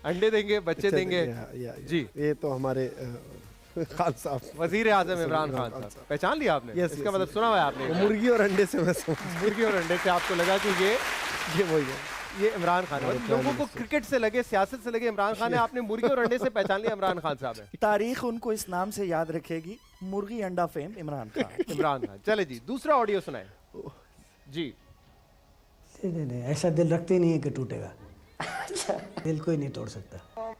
अंडे देंगे, बच्चे देंगे। जी ये तो हमारे खान साहब, वजीर आजम इमरान खान साहब, पहचान लिया आपने? Yes, इसका yes, मतलब सुना हुआ है आपने? मुर्गी और अंडे से मैं समझ मुर्गी और अंडे से आपको लगा कि ये वही है। ये इमरान खान है। लोगों को क्रिकेट से लगे, सियासत से लगे इमरान खान है, आपने मुर्गी और अंडे से पहचान लिया इमरान खान साहब है। तारीख उनको इस नाम से याद रखेगी, मुर्गी अंडा फेम इमरान खान। इमरान खान। चले जी दूसरा ऑडियो सुनाए जी। नहीं नहीं, ऐसा दिल रखते ही नहीं है कि टूटेगा। दिल कोई नहीं तोड़ सकता।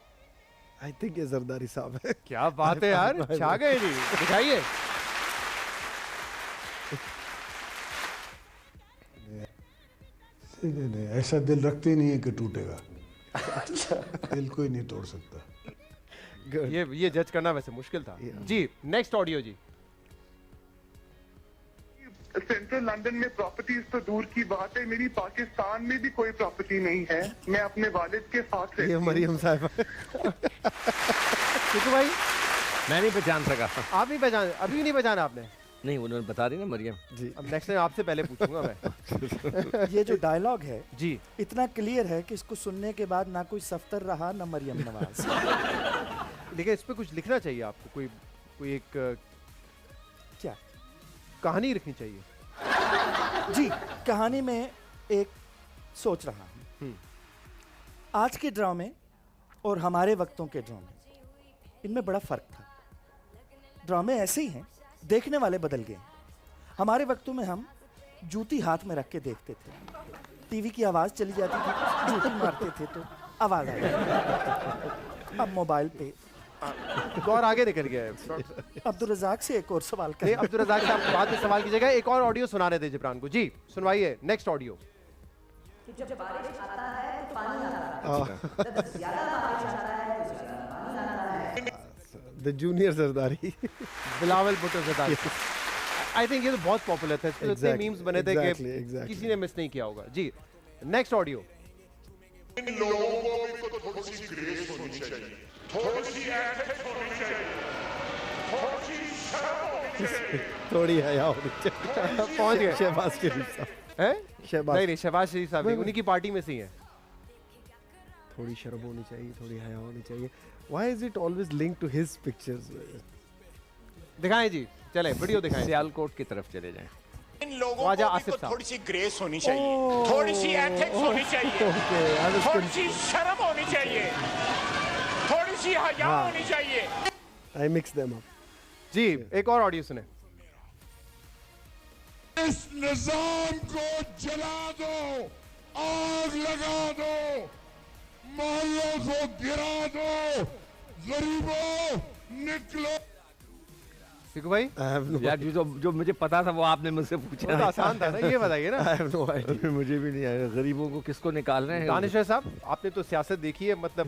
आई थिंक ये जरदारी साहब है। क्या बात है यार, छा गए जी, दिखाइए। नहीं नहीं, ऐसा दिल रखते ही नहीं है कि टूटेगा। दिल कोई नहीं तोड़ सकता। ये जज करना वैसे मुश्किल था जी। नेक्स्ट ऑडियो जी। सेंट्रल लंदन में प्रॉपर्टीज तो दूर की बात है, मेरी पाकिस्तान में भी कोई प्रॉपर्टी नहीं है। मैं अपने वालिद के साथ रहती ये हूँ। मरियम साहिबा। क्योंकि भाई मैं नहीं पहचान सका। आप नहीं पहचान, अभी नहीं पहचाना आपने? नहीं, उन्होंने बता दी ना मरियम जी, अब नेक्स्ट टाइम आपसे पहले पूछूंगा मैं। ये जो डायलॉग है जी इतना क्लियर है कि इसको सुनने के बाद ना कोई सफ्तर रहा ना मरियम नवाज। लेकिन इस पे कुछ लिखना चाहिए आपको, कोई एक क्या कहानी लिखनी चाहिए। जी, कहानी में एक सोच रहा हूँ। आज के ड्रामे और हमारे वक्तों के ड्रामे, इनमें बड़ा फर्क था। ड्रामे ऐसे ही हैं, देखने वाले बदल गए। हमारे वक्तों में हम जूती हाथ में रख के देखते थे, टीवी की आवाज चली जाती थी, जूती मारते थे तो आवाज आई। अब मोबाइल पे और आगे निकल गया है। अब्दुल रज़ाक से एक और सवाल नहीं, करें। अब्दुल रज़ाक साहब बाद में सवाल कीजिएगा। एक और ऑडियो सुनाने दे जिब्रान को। जी सुनवाइए next audio. The junior Zardari. Bilawal Bhutto Zardari. I think ये तो बहुत पॉपुलर था, इतने Exactly, मीम्स बने थे exactly, कि exactly. किसी ने मिस नहीं किया होगा। जी नेक्स्ट ऑडियो। इन लोगों को भी तो थोड़ी सी ग्रेस होनी चाहिए, थोड़ी सी एथिक्स होनी चाहिए, थोड़ी सी शर्म होनी चाहिए। थोड़ी हया होनी चाहिए। पहुंच गए। शहबाज शरीफ साहब। हैं? शहबाज। नहीं शहबाज शरीफ साहब नहीं, उन्हीं की पार्टी में से ही है। थोड़ी शर्म होनी चाहिए, थोड़ी हया होनी चाहिए। Why is it always linked to his pictures? दिखाएं जी, चले वीडियो दिखाएं। सियालकोट की तरफ चले जाएं। इन लोगों ख्वाजा को भी आसिफ तो साहब। थोड़ी सी ग्रेस होनी चाहिए, थोड़ी सी एथिक्स होनी चाहिए, Okay, I was थोड़ी सी शर्म होनी चाहिए, थोड़ी सी हया होनी चाहिए। I mixed them up. जी एक और ऑडियो सुने। इस निजाम को जला दो, आग लगा दो, मोहल्लों को गिरा दो, गरीबों निकलो। सिकू भाई I have no यार जो मुझे पता था वो आपने मुझसे पूछा। बहुत आसान था ना, ये बताइए ना। I have no idea. मुझे भी नहीं आया, गरीबों को किसको निकाल रहे हैं। दानिशर साहब आपने तो सियासत देखी है, मतलब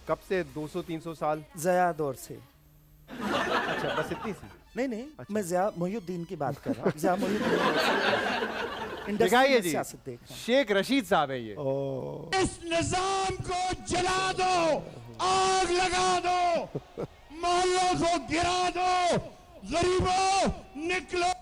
कब से 200-300 साल? ज़या दौर से। अच्छा बस इतनी सी। नहीं मैं ज़िया मोहिउद्दीन की बात कर रहा हूँ। ज़िया मोहिउद्दीन इंडस्ट्री दिखाइए में जी। सियासत देख रहा हूँ। शेख रशीद साहब है ये। Oh. इस निजाम को जला दो, आग लगा दो, मोहल्लों को गिरा दो, गरीबों निकलो।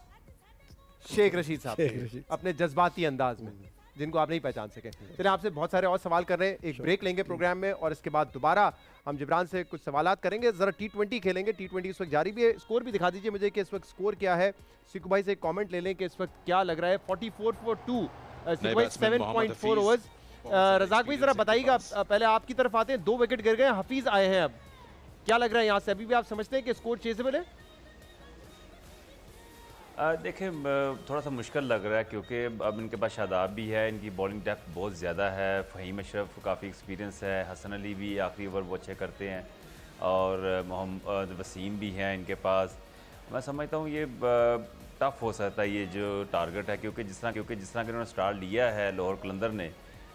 शेख रशीद साहब शेख रशीद। अपने जज्बाती अंदाज में। जिनको आप नहीं पहचान सके। चलिए आपसे बहुत सारे और सवाल कर रहे हैं, एक ब्रेक लेंगे प्रोग्राम में और इसके बाद दोबारा हम जिब्रान से कुछ सवालात करेंगे। जरा T20 खेलेंगे, T20 इस वक्त जारी भी है। स्कोर भी दिखा दीजिए मुझे कि इस वक्त स्कोर क्या है। सिकू भाई से एक कमेंट ले लें कि इस वक्त क्या लग रहा है। 44 for 2, सिकू भाई 7.4 ओवर्स। रजाक भाई जरा बताइएगा, पहले आपकी तरफ आते हैं, 2 विकेट गिर गए, हफीज आए हैं, अब क्या लग रहा है यहाँ से? अभी भी आप समझते हैं कि स्कोर चेजेबल है? देखिए थोड़ा सा मुश्किल लग रहा है क्योंकि अब इनके पास शादाब भी है, इनकी बॉलिंग डेप्थ बहुत ज़्यादा है, फ़हीम अशरफ काफ़ी एक्सपीरियंस है, हसन अली भी आखिरी ओवर वो अच्छे करते हैं और मोहम्मद वसीम भी हैं इनके पास। मैं समझता हूँ ये टफ़ हो सकता है ये जो टारगेट है, क्योंकि जिस तरह कि इन्होंने स्टार्ट लिया है लाहौर कलंदर ने,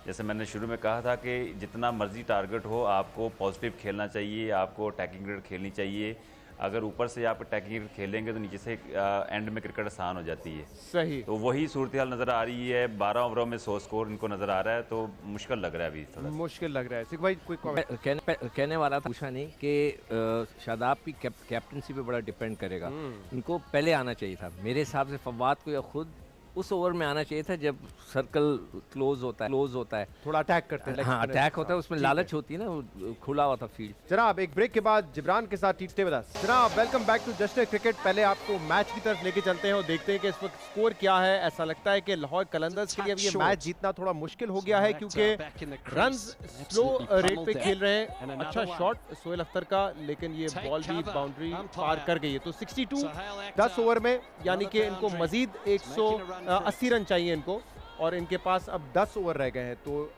जैसे मैंने शुरू में कहा था कि जितना मर्जी टारगेट हो आपको पॉजिटिव खेलना चाहिए, आपको अटैकिंग क्रिकेट खेलनी चाहिए। अगर ऊपर से आप अटैकिंग क्रिकेट खेलेंगे तो नीचे से एंड में क्रिकेट आसान हो जाती है। सही, तो वही सूरत हाल नज़र आ रही है। 12 ओवरों में 100 स्कोर इनको नज़र आ रहा है, तो मुश्किल लग रहा है अभी, थोड़ा मुश्किल लग रहा है। सिकू भाई कोई कमेंट? कहने वाला था, पूछा नहीं कि शादाब की कैप्टनसी पे बड़ा डिपेंड करेगा। इनको पहले आना चाहिए था मेरे हिसाब से, फवाद को या खुद उस ओवर में आना चाहिए था जब सर्कल क्लोज होता है, थोड़ा अटैक करते हैं। हाँ, अटैक होता है, उसमें लालच होती है ना, खुला हुआ था फील्ड। जनाब एक ब्रेक के बाद जिब्रान के साथ टीटे बता। जनाब वेलकम बैक टू जश्न क्रिकेट। पहले आपको मैच की तरफ लेके चलते हैं और देखते हैं कि इस वक्त स्कोर क्या है। ऐसा लगता है कि लाहौर कलंदर्स के लिए अब ये मैच जीतना थोड़ा मुश्किल हो गया है क्योंकि रन्स स्लो रेट पे खेल रहे हैं। अच्छा शॉट सोहेल अख्तर का, लेकिन ये बॉल भी बाउंड्री पार कर गई है। तो 62 10 ओवर में, यानी कि इनको मजीद 180 रन चाहिए इनको, और इनके पास अब 10 ओवर रह गए हैं, तो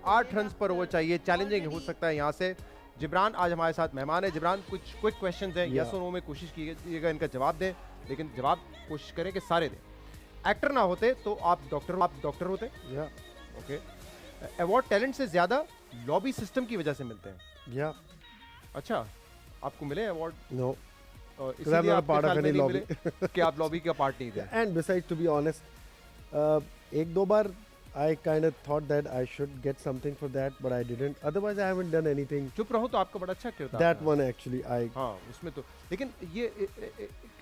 8 रन पर ओवर चाहिए। चैलेंजिंग हो सकता है यहाँ से। जिब्रान आज हमारे साथ मेहमान है। जिब्रान कुछ क्विक क्वेश्चंस हैं, यस और नो में कोशिश कीजिएगा इनका जवाब दें, लेकिन जवाब कोशिश करें कि सारे दें। एक्टर ना होते तो आप डॉक्टर होते? ओके। अवार्ड टैलेंट से ज्यादा लॉबी सिस्टम की वजह से मिलते हैं? अच्छा, आपको मिले अवार्ड? नो, इसलिए आप पार्ट ऑफ एनी लॉबी कि आप लॉबी का पार्ट नहीं थे। And besides, to be honest, एक दो बार I kind of thought that I should get something for that, but I didn't. Otherwise, I haven't done anything. चुप रहो तो आपका बड़ा अच्छा किरदार। That one actually, हाँ उसमें तो, लेकिन ये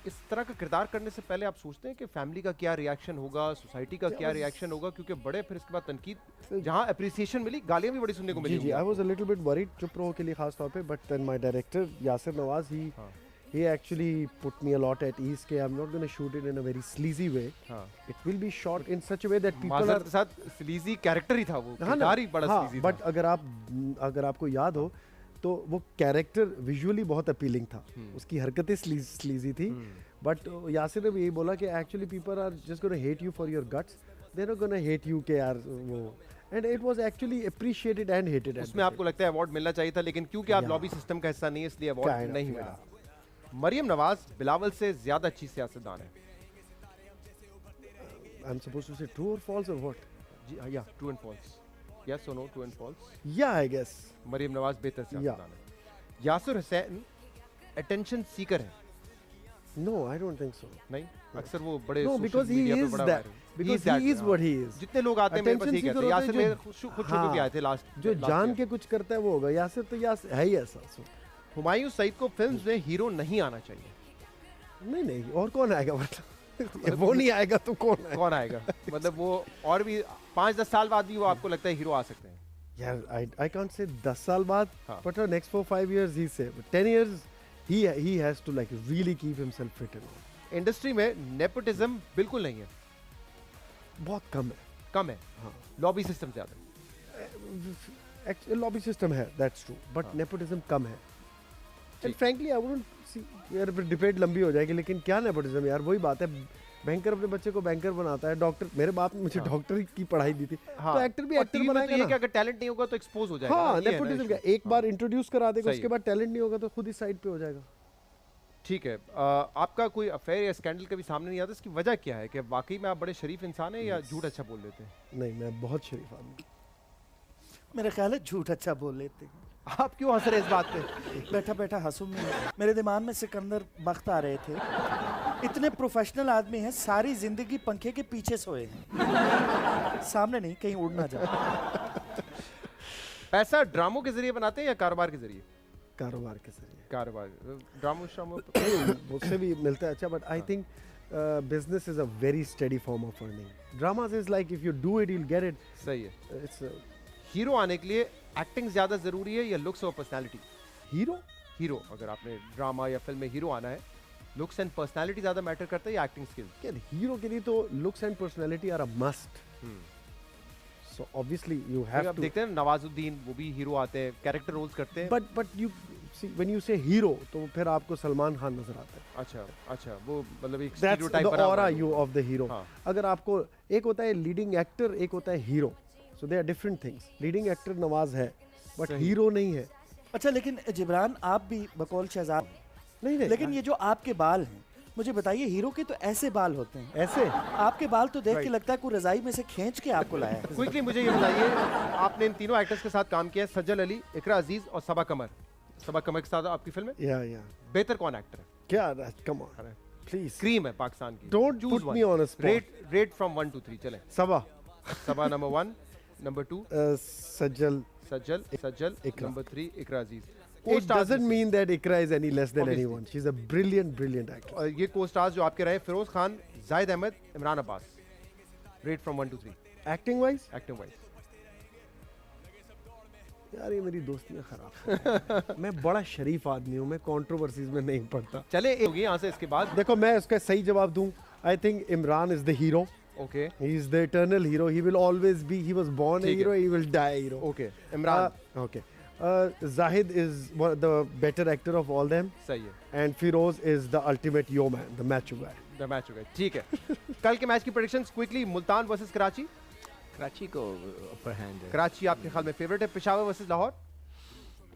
इस तरह का किरदार करने से पहले आप सोचते हैं कि फैमिली का क्या रिएक्शन होगा, सोसाइटी का क्या रिएक्शन होगा, क्योंकि बड़े फिर इसके बाद तनकीद, जहाँ अप्रिसिएशन मिली, गालियाँ भी बड़ी सुनने को मिली। जी, I was a little bit worried, चुप रहो के लिए खास तौर पे, but then my director Yasir Nawaz, he actually put me a lot at ease कि I'm not going to shoot it in a very sleazy way. It will be shot in such a way that people are, साथ sleazy character ही था वो, किरदार ही बड़ा sleazy था। But अगर आपको याद हो तो वो कैरेक्टर विजुअली बहुत अपीलिंग था, उसकी हरकतें स्लीजी थी, बट यासिर ने भी यही बोला कि actually people are just gonna hate you for your guts, they are not gonna hate you के यार वो, and it was actually appreciated and hated. उसमें आपको लगता है अवार्ड मिलना चाहिए था, लेकिन क्योंकि आप लॉबी सिस्टम का हिस्सा नहीं है इसलिए अवार्ड नहीं मिला। मरियम नवाज बिलावल से ज्यादा अच्छी सियासतदान है? I'm supposed to say true or false or what? Yeah, true and false. Yes or no, true and false? Yeah, I guess. Maryam Nawaz बेहतर सियासतदान है। यासिर हुसैन अटेंशन सीकर है? No, I don't think so. नहीं, अक्सर वो बड़े No, because he is that. Because he is what he is. जितने लोग आते हैं मेरे पास ये कहते हैं, यासिर मेरे खुद होकर भी आए थे लास्ट। जो जान के कुछ करता है वो होगा, यासिर तो यासिर है ही ऐसा। हुमायूं सईद को फिल्म्स में हीरो नहीं आना चाहिए? नहीं, और कौन आएगा मतलब वो नहीं आएगा तो कौन आएगा? मतलब वो और भी 5-10 साल बाद भी वो आपको लगता है हीरो आ सकते हैं? यार I can't say 10 साल बाद, but next 4-5 years he say, but 10 years he has to like really keep himself fit in. Industry में नेपोटिज्म बिल्कुल नहीं है? बहुत कम है। हाँ, लॉबी सिस्टम ज्यादा है। लॉबी सिस्टम है, that's true, but नेपोटिज्म कम है। And frankly, I wouldn't see, यार डिबेट लंबी हो जाएगी, लेकिन क्या नेपोटिज्म यार, वही बात है, बैंकर अपने बच्चे को बैंकर बनाता है, डॉक्टर, मेरे बाप ने मुझे डॉक्टर की पढ़ाई दी थी, तो एक्टर भी एक्टर बनाएगा ना। अगर टैलेंट नहीं होगा तो एक्सपोज हो जाएगा। हाँ, नेपोटिज्म क्या, एक बार इंट्रोड्यूस करा देगा, उसके बाद टैलेंट नहीं होगा तो खुद ही साइड पे हो जाएगा। ठीक है, आपका कोई अफेयर या स्कैंडल कभी सामने नहीं आता, इसकी वजह क्या है? कि वाकई में आप बड़े शरीफ इंसान हैं या झूठ अच्छा बोल लेते हैं? नहीं, मैं बहुत शरीफ आदमी। मेरा ख्याल है झूठ अच्छा बोल लेते हैं। आप क्यों हंस रहे इस बात पे? बैठा बैठा हंसूं मैं, मेरे दिमाग में सिकंदर बख्त आ रहे थे। इतने प्रोफेशनल आदमी हैं, सारी जिंदगी पंखे के पीछे सोए हैं, सामने नहीं, कहीं उड़ ना जाए। पैसा ड्रामों के जरिए बनाते हैं या कारोबार के जरिए? कारोबार के जरिए। कारोबार, ड्रामो उससे भी मिलता है अच्छा, but I think business is a very steady form of earning. Dramas is like if you do it, you'll get it. सही है. It's a हीरो आने के लिए एक्टिंग ज्यादा जरूरी है या लुक्स और पर्सनालिटी? hero. हीरो, अगर आपने ड्रामा या फिल्म में हीरो आना है, लुक्स एंड पर्सनालिटी ज्यादा मैटर करता है या एक्टिंग स्किल? Again, hero के लिए तो looks and personality are a must. So obviously you have आप to. देखते हैं नवाजुद्दीन, वो भी हीरो आते हैं, कैरेक्टर रोल्स करते हैं. But you see when you say hero, तो फिर आपको सलमान खान नजर आता है. अच्छा, वो मतलब एक That's स्टीरियोटाइप the बना हुआ aura है. you of the hero. हाँ. अगर आपको एक होता है leading actor, एक होता है hero. So they are different things. Leading actor Nawaz है, but सही. hero नहीं है. अच्छा, लेकिन जिब्रान आप भी बकौल शहजाद, नहीं नहीं. लेकिन ये जो आपके बाल हैं, मुझे बताइए, हीरो के तो ऐसे बाल होते हैं, ऐसे आपके बाल तो देख के Right. लगता है कोई रजाई में से खींच के आपको लाया है। क्विकली मुझे ये बताइए, आपने इन तीनों एक्टर्स के साथ काम किया है, सज्जल अली, इकरा अजीज और सबा कमर. सबा कमर के साथ आपकी फिल्म में yeah. बेहतर कौन एक्टर है? क्या? Come on. Please. क्रीम है पाकिस्तान की. Don't Choose put one. me on a spot. Rate from 1 to 3 चलें. Saba. Saba number 1, number 2 Sajjal. Sajjal, Iqra. Number 3 Iqra Aziz. It Co-stars doesn't में से- mean that Ikra is any less than Obviously. anyone. She's a brilliant actress. और ये co-stars जो आपके रहे, Firoz Khan, Zahid Ahmed, Imran Abbas. Rate from 1 to 3 Acting wise, acting wise. यार ये मेरी दोस्तियां खराब. मैं बड़ा शरीफ आदमी हूँ, मैं कंट्रोवर्सीज में नहीं पड़ता. चले होगी यहाँ से इसके बाद. देखो मैं उसका सही जवाब दूं. I think Imran is the hero. Okay He is the eternal hero. He will always be. He was born a ठीक है. hero. He will die a hero. Okay. Imran Okay. Zahid is the better actor of all them, सही है. and Firoz is the ultimate yo man, the macho guy. The match हो गया. ठीक है. कल के मैच की predictions quickly. Multan versus Karachi. Karachi को अपर हैंड है. कराची आपके ख्याल में फेवरेट है. पेशावर वर्सेस लाहौर.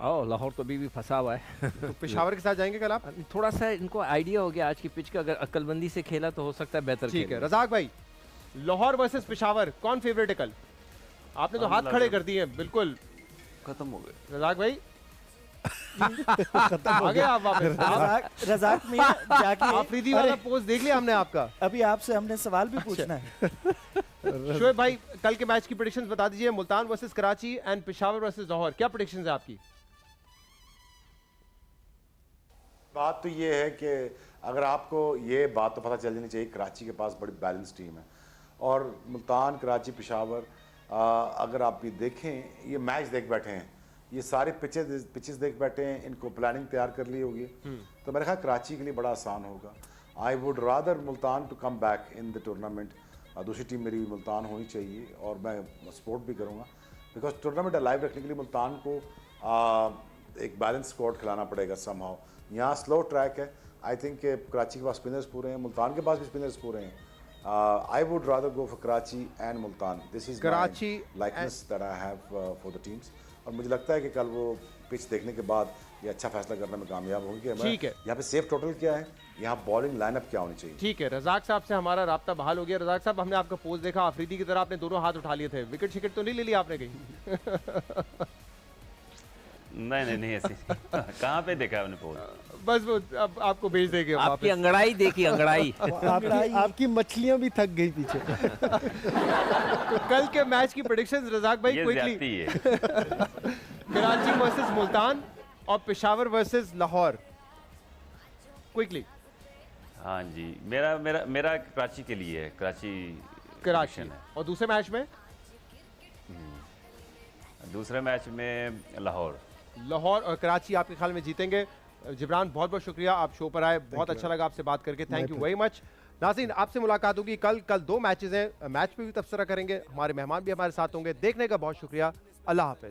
ओह, लाहौर तो अभी भी फंसा हुआ है. तो पेशावर के साथ जाएंगे कल आप. थोड़ा सा इनको आइडिया हो गया आज की पिच का, अगर अक्लमंदी से खेला तो हो सकता है बेहतर ठीक है. खेले. रजाक भाई, लाहौर वर्सेस पेशावर कौन फेवरेट है कल? आपने तो हाथ खड़े कर दिए हैं. बिल्कुल खत्म हो गए. रजाक भाई. आ गए आप वापस. रज़ाक मियां जाके आफरीदी वाला पोज देख लिया हमने आपका. अभी आपसे हमने सवाल भी पूछना है। शोएब भाई, कल के मैच की प्रेडिक्शंस बता दीजिए. Multan versus Karachi and Peshawar versus Lahore. क्या प्रेडिक्शंस है आपकी? बात तो ये है कि अगर आपको ये बात तो पता चल जानी चाहिए, कराची के पास बड़ी बैलेंस टीम है. और मुल्तान, कराची, पेशावर, अगर आप भी देखें, ये मैच देख बैठे हैं, ये सारे पिचेस देख बैठे हैं, इनको प्लानिंग तैयार कर ली होगी. तो मेरे ख्याल कराची के लिए बड़ा आसान होगा. I would rather Multan to come back in the tournament. दूसरी टीम मेरी मुल्तान होनी चाहिए और मैं सपोर्ट भी करूँगा, बिकॉज टूर्नामेंट अलाइव रखने के लिए मुल्तान को एक बैलेंस स्क्वाड खिलाना पड़ेगा समहाउ. यहाँ स्लो ट्रैक है. आई थिंक कराची के पास स्पिनर्स पूरे हैं, मुल्तान के पास भी स्पिनर्स पूरे हैं. I would rather go for Karachi and Multan. This is Karachi my likeness that I have for the teams. और मुझे लगता है कि कल वो पिच देखने के बाद ये अच्छा फैसला करने में कामयाब होंगे. ठीक है. यहाँ पे सेफ टोटल क्या है, यहाँ बॉलिंग लाइनअप क्या होनी चाहिए. ठीक है. रजाक साहब से हमारा राब्ता बहाल हो गया. रजाक साहब, हमने आपका पोज देखा, आफरीदी की तरह आपने दोनों हाथ उठा लिए थे. विकेट शिकेट तो नहीं ले लिया आपने कहीं? नहीं ऐसी कहाँ पे देखा आपने पोज? बस वो अब आपको भेज देंगे आपकी अंगड़ाई देखी, अंगड़ाई. आपकी मछलियां भी थक गई पीछे. तो कल के मैच की प्रेडिक्शंस रजाक भाई ये क्विकली. ज्यादती है. कराची वर्सेस मुल्तान और पेशावर वर्सेस लाहौर. क्विकली. हाँ जी, मेरा कराची के लिए है. कराची कराची है. और दूसरे मैच में दूसरे मैच में लाहौर और कराची आपके ख्याल में जीतेंगे. जिब्रान, बहुत बहुत शुक्रिया, आप शो पर आए. बहुत अच्छा लगा आपसे बात करके. Thank you very much. नाज़रीन, आपसे मुलाकात होगी कल 2 मैचेस हैं. मैच पे भी तबसरा करेंगे. हमारे मेहमान भी हमारे साथ होंगे. देखने का बहुत शुक्रिया. अल्लाह हाफ़िज़.